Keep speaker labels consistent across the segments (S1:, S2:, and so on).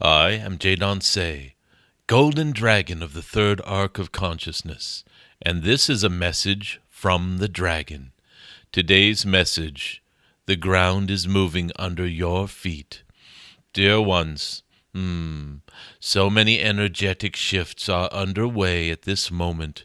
S1: I am Jadon Se, Golden Dragon of the Third Arc of Consciousness, and this is a message from the Dragon. Today's message: the ground is moving under your feet. Dear ones, so many energetic shifts are underway at this moment.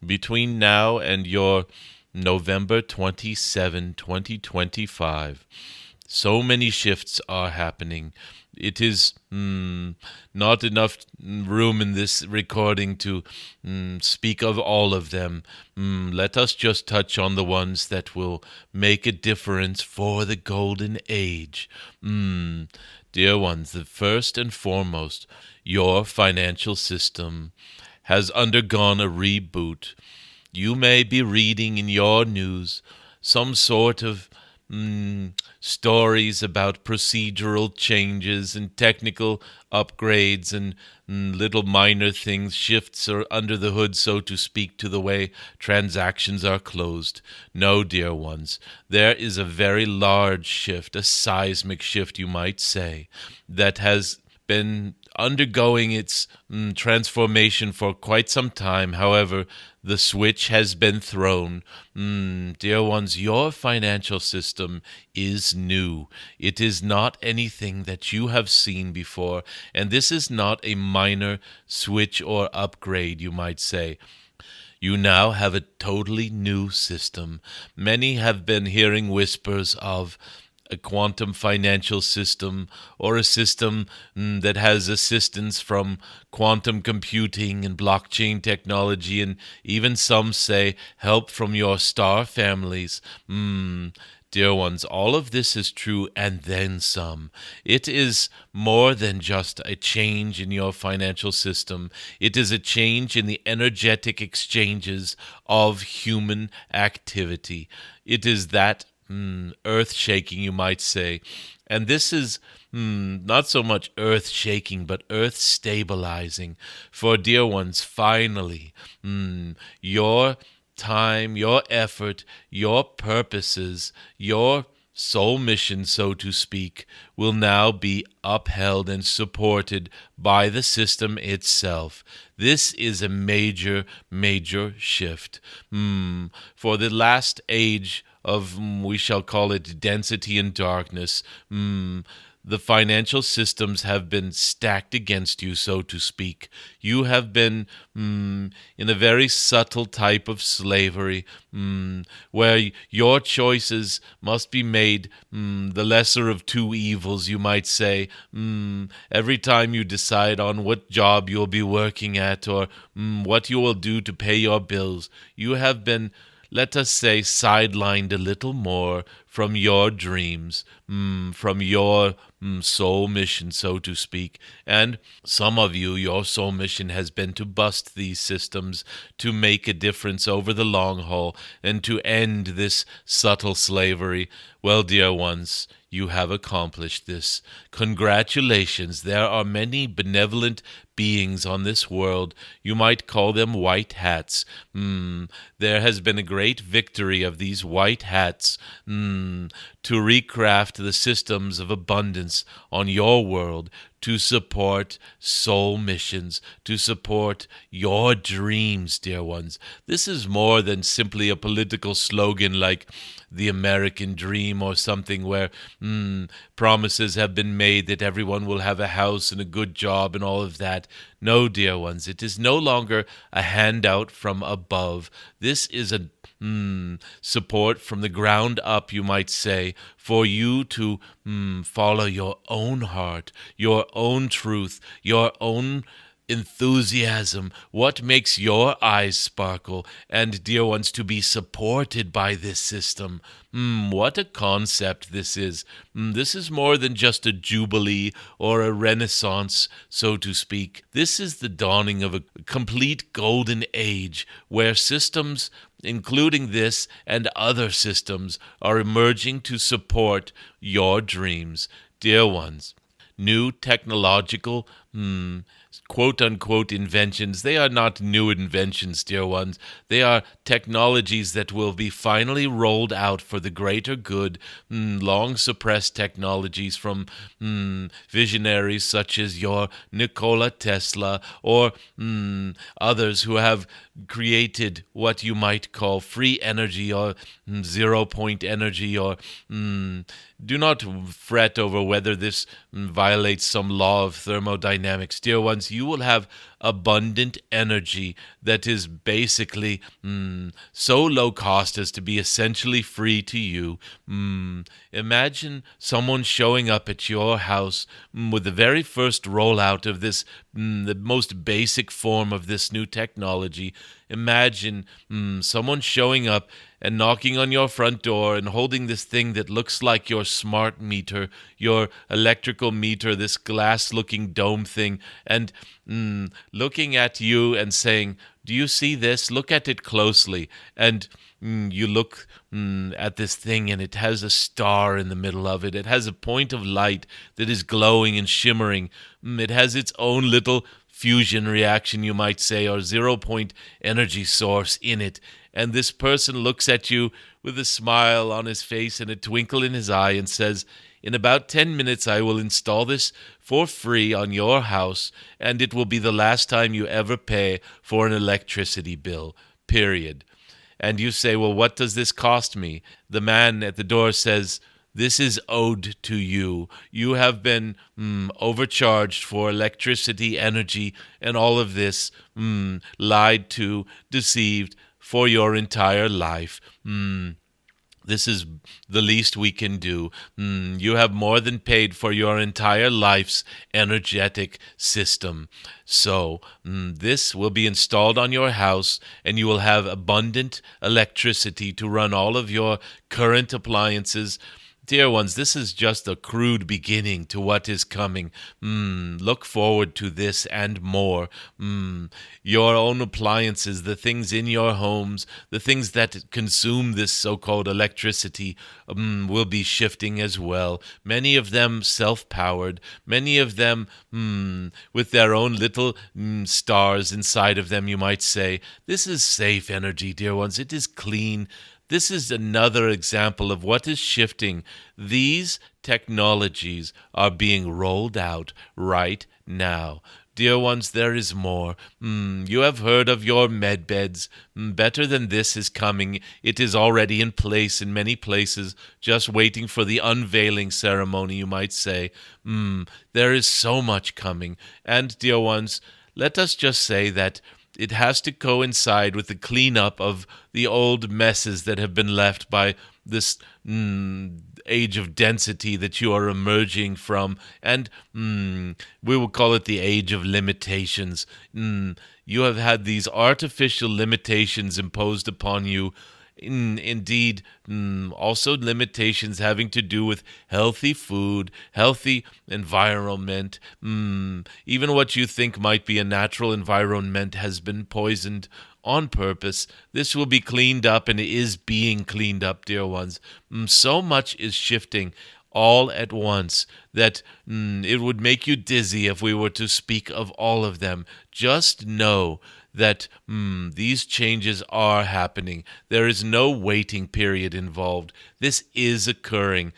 S1: Between now and your November 27, 2025, so many shifts are happening. It is not enough room in this recording to speak of all of them. Let us just touch on the ones that will make a difference for the golden age. Dear ones, the first and foremost, your financial system has undergone a reboot. You may be reading in your news some sort of stories about procedural changes and technical upgrades and little minor things, shifts are under the hood, so to speak, to the way transactions are closed. No, dear ones, there is a very large shift, a seismic shift, you might say, that has been undergoing its transformation for quite some time. However, the switch has been thrown. Dear ones, your financial system is new. It is not anything that you have seen before, and this is not a minor switch or upgrade, you might say. You now have a totally new system. Many have been hearing whispers of a quantum financial system, or a system that has assistance from quantum computing and blockchain technology, and even some say help from your star families. Dear ones, all of this is true and then some. It is more than just a change in your financial system. It is a change in the energetic exchanges of human activity. It is that earth-shaking, you might say. And this is not so much earth-shaking, but earth-stabilizing. For, dear ones, finally, your time, your effort, your purposes, your soul mission, so to speak, will now be upheld and supported by the system itself. This is a major, major shift. For the last age of, we shall call it, density and darkness, the financial systems have been stacked against you, so to speak. You have been in a very subtle type of slavery, where your choices must be made the lesser of two evils, you might say. Every time you decide on what job you'll be working at, or what you will do to pay your bills, you have been, let us say, sidelined a little more from your dreams, from your soul mission, so to speak. And some of you, your soul mission has been to bust these systems, to make a difference over the long haul, and to end this subtle slavery. Well, dear ones, you have accomplished this. Congratulations. There are many benevolent beings on this world. You might call them white hats. There has been a great victory of these white hats to recraft the systems of abundance on your world, to support soul missions, to support your dreams, dear ones. This is more than simply a political slogan like the American dream or something where promises have been made that everyone will have a house and a good job and all of that. No, dear ones, it is no longer a handout from above. This is a support from the ground up, you might say, for you to follow your own heart, your own truth, your own enthusiasm, what makes your eyes sparkle, and, dear ones, to be supported by this system. What a concept this is. This is more than just a jubilee or a renaissance, so to speak. This is the dawning of a complete golden age where systems, including this and other systems, are emerging to support your dreams. Dear ones, new technological quote unquote inventions. They are not new inventions, dear ones. They are technologies that will be finally rolled out for the greater good. Long suppressed technologies from visionaries such as your Nikola Tesla or others who have created what you might call free energy or 0 point energy or do not fret over whether this violates some law of thermodynamics. Dear ones, you will have abundant energy that is basically so low cost as to be essentially free to you. Imagine someone showing up at your house with the very first rollout of this, the most basic form of this new technology. Imagine someone showing up and knocking on your front door and holding this thing that looks like your smart meter, your electrical meter, this glass-looking dome thing, and looking at you and saying, "Do you see this? Look at it closely." And you look at this thing and it has a star in the middle of it. It has a point of light that is glowing and shimmering. It has its own little fusion reaction, you might say, or 0 point energy source in it. And this person looks at you with a smile on his face and a twinkle in his eye and says, "In about 10 minutes, I will install this for free on your house, and it will be the last time you ever pay for an electricity bill, period." And you say, "Well, what does this cost me?" The man at the door says, "This is owed to you. You have been overcharged for electricity, energy, and all of this, lied to, deceived for your entire life. This is the least we can do. You have more than paid for your entire life's energetic system. So this will be installed on your house, and you will have abundant electricity to run all of your current appliances." Dear ones, this is just a crude beginning to what is coming. Look forward to this and more. Your own appliances, the things in your homes, the things that consume this so-called electricity will be shifting as well. Many of them self-powered, many of them with their own little stars inside of them, you might say. This is safe energy, dear ones. It is clean. This is another example of what is shifting. These technologies are being rolled out right now. Dear ones, there is more. You have heard of your med beds. Better than this is coming. It is already in place in many places, just waiting for the unveiling ceremony, you might say. There is so much coming. And, dear ones, let us just say that it has to coincide with the cleanup of the old messes that have been left by this age of density that you are emerging from. And we will call it the age of limitations. You have had these artificial limitations imposed upon you. Indeed, also limitations having to do with healthy food, healthy environment. Even what you think might be a natural environment has been poisoned on purpose. This will be cleaned up and is being cleaned up, dear ones. So much is shifting all at once that it would make you dizzy if we were to speak of all of them. Just know that these changes are happening. There is no waiting period involved. This is occurring.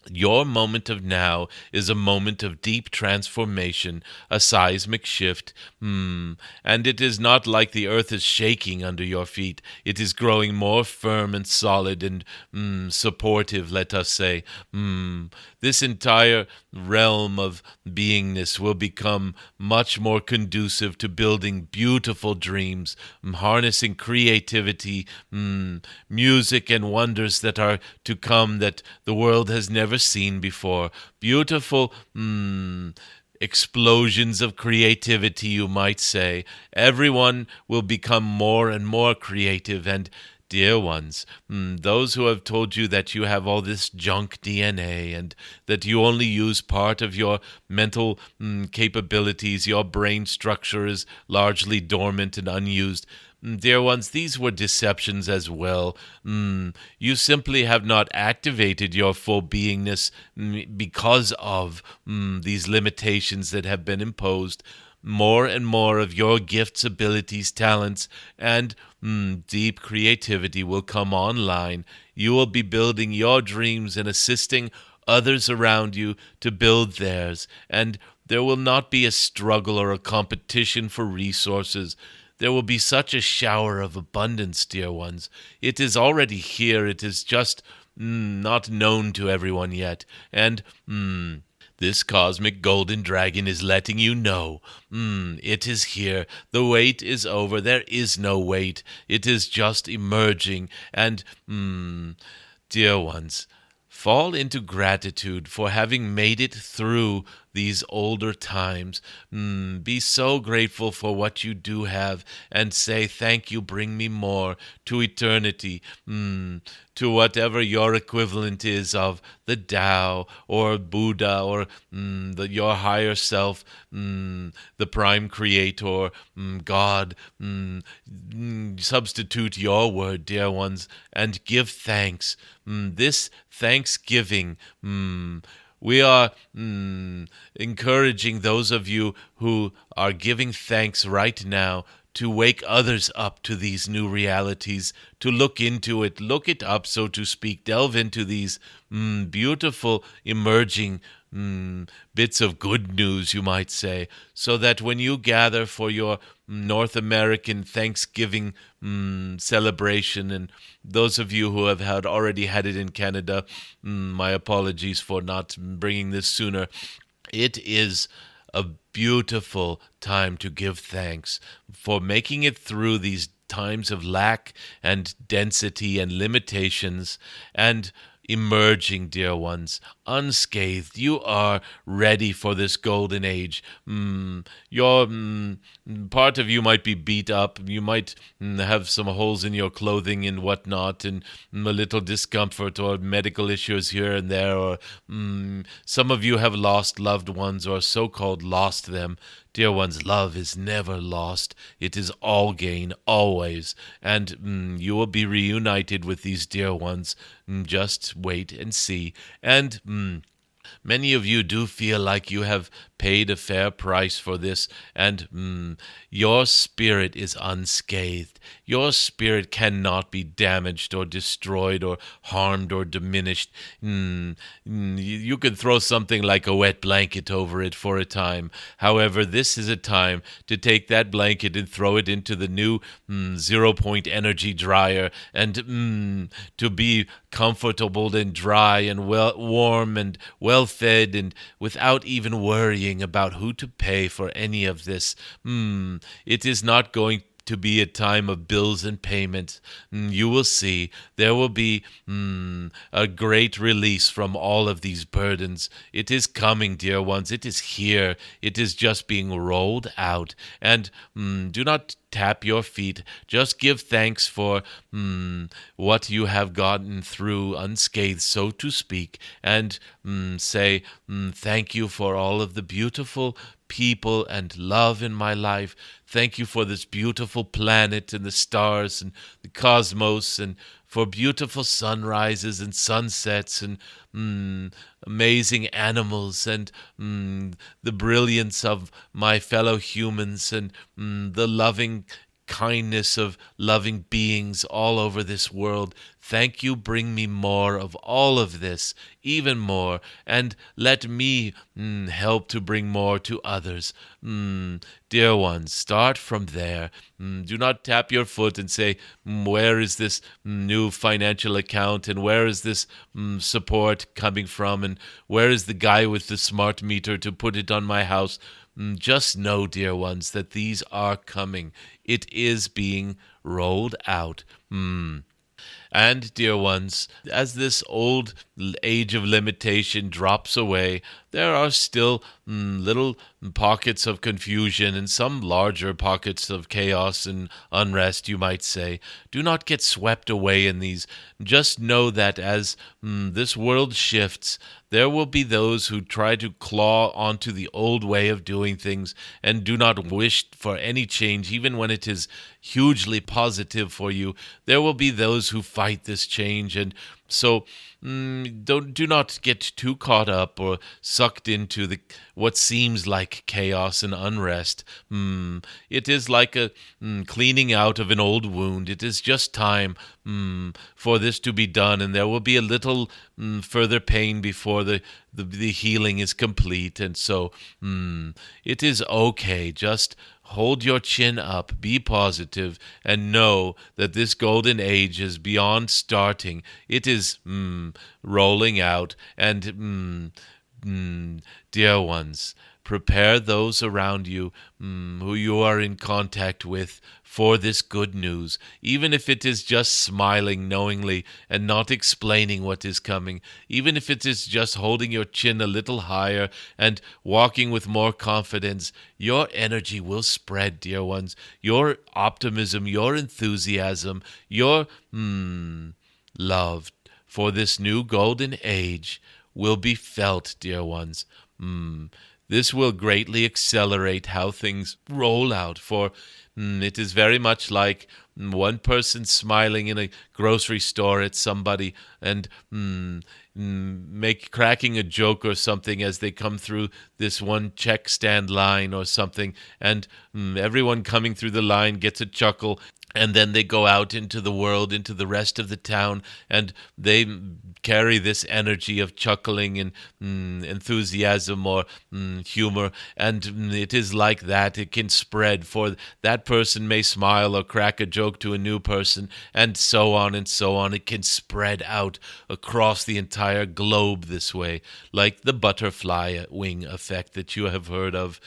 S1: Your moment of now is a moment of deep transformation, a seismic shift. And it is not like the earth is shaking under your feet. It is growing more firm and solid and supportive, let us say. This entire realm of beingness will become much more conducive to building beautiful dreams, harnessing creativity, music and wonders that are to come that the world has never seen before. Beautiful explosions of creativity, you might say. Everyone will become more and more creative. And dear ones, those who have told you that you have all this junk DNA and that you only use part of your mental capabilities, your brain structure is largely dormant and unused, dear ones, these were deceptions as well. You simply have not activated your full beingness because of these limitations that have been imposed. More and more of your gifts, abilities, talents, and deep creativity will come online. You will be building your dreams and assisting others around you to build theirs, and there will not be a struggle or a competition for resources. There will be such a shower of abundance, dear ones. It is already here. It is just not known to everyone yet. And this cosmic golden dragon is letting you know. It is here. The wait is over. There is no wait. It is just emerging. And, dear ones, fall into gratitude for having made it through these older times. Be so grateful for what you do have and say, thank you, bring me more to eternity, to whatever your equivalent is of the Tao or Buddha or your higher self, the prime creator, God. Substitute your word, dear ones, and give thanks. This Thanksgiving, we are encouraging those of you who are giving thanks right now to wake others up to these new realities, to look into it, look it up, so to speak, delve into these beautiful emerging bits of good news, you might say, so that when you gather for your North American Thanksgiving celebration, and those of you who have already had it in Canada, my apologies for not bringing this sooner. It is a beautiful time to give thanks for making it through these times of lack and density and limitations and emerging, dear ones, unscathed. You are ready for this golden age. Your part of you might be beat up. You might have some holes in your clothing and whatnot, and a little discomfort or medical issues here and there. Or some of you have lost loved ones or so-called lost them. Dear ones, love is never lost. It is all gain, always. And you will be reunited with these dear ones. Just wait and see. And many of you do feel like you have paid a fair price for this, and your spirit is unscathed. Your spirit cannot be damaged or destroyed or harmed or diminished. You can throw something like a wet blanket over it for a time. However, this is a time to take that blanket and throw it into the new 0-point energy dryer, and to be comfortable and dry and warm and well fed, and without even worrying about who to pay for any of this. It is not going to be a time of bills and payments. You will see there will be a great release from all of these burdens. It is coming, dear ones. It is here. It is just being rolled out. And do not tap your feet. Just give thanks for what you have gotten through unscathed, so to speak, and say thank you for all of the beautiful people and love in my life. Thank you for this beautiful planet and the stars and the cosmos, and for beautiful sunrises and sunsets and amazing animals, and the brilliance of my fellow humans, and the loving kindness of loving beings all over this world. Thank you. Bring me more of all of this, even more, and let me help to bring more to others. Dear ones, start from there. Do not tap your foot and say, where is this new financial account, and where is this support coming from, and where is the guy with the smart meter to put it on my house? Just know, dear ones, that these are coming. It is being rolled out. And, dear ones, as this old age of limitation drops away, there are still little pockets of confusion and some larger pockets of chaos and unrest, you might say. Do not get swept away in these. Just know that as this world shifts, there will be those who try to claw onto the old way of doing things and do not wish for any change, even when it is hugely positive for you. There will be those who fight this change, and so do not get too caught up or sucked into the what seems like chaos and unrest. It is like a cleaning out of an old wound. It is just time for this to be done, and there will be a little further pain before the healing is complete. And so it is okay. Just hold your chin up, be positive, and know that this golden age is beyond starting. It is rolling out, and dear ones, prepare those around you who you are in contact with for this good news, even if it is just smiling knowingly and not explaining what is coming, even if it is just holding your chin a little higher and walking with more confidence. Your energy will spread, dear ones. Your optimism, your enthusiasm, your love for this new golden age will be felt, dear ones. This will greatly accelerate how things roll out, for it is very much like one person smiling in a grocery store at somebody and cracking a joke or something as they come through this one check stand line or something, and everyone coming through the line gets a chuckle. And then they go out into the world, into the rest of the town, and they carry this energy of chuckling and enthusiasm or humor. And it is like that. It can spread, for that person may smile or crack a joke to a new person, and so on and so on. It can spread out across the entire globe this way, like the butterfly wing effect that you have heard of.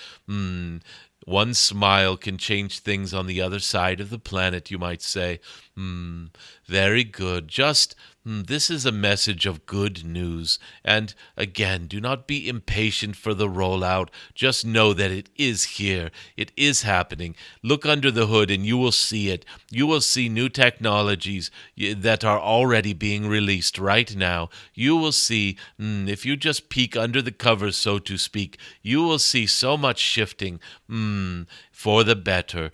S1: One smile can change things on the other side of the planet, you might say. Very good. Just this is a message of good news. And again, do not be impatient for the rollout. Just know that it is here. It is happening. Look under the hood and you will see it. You will see new technologies that are already being released right now. You will see, if you just peek under the covers, so to speak, you will see so much shifting for the better.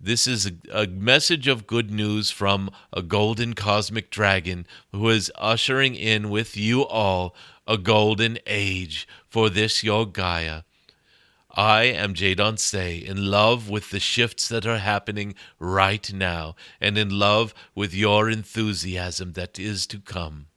S1: This is a message of good news from a golden cosmic dragon who is ushering in with you all a golden age for this your Gaia. I am Jadon Se, in love with the shifts that are happening right now, and in love with your enthusiasm that is to come.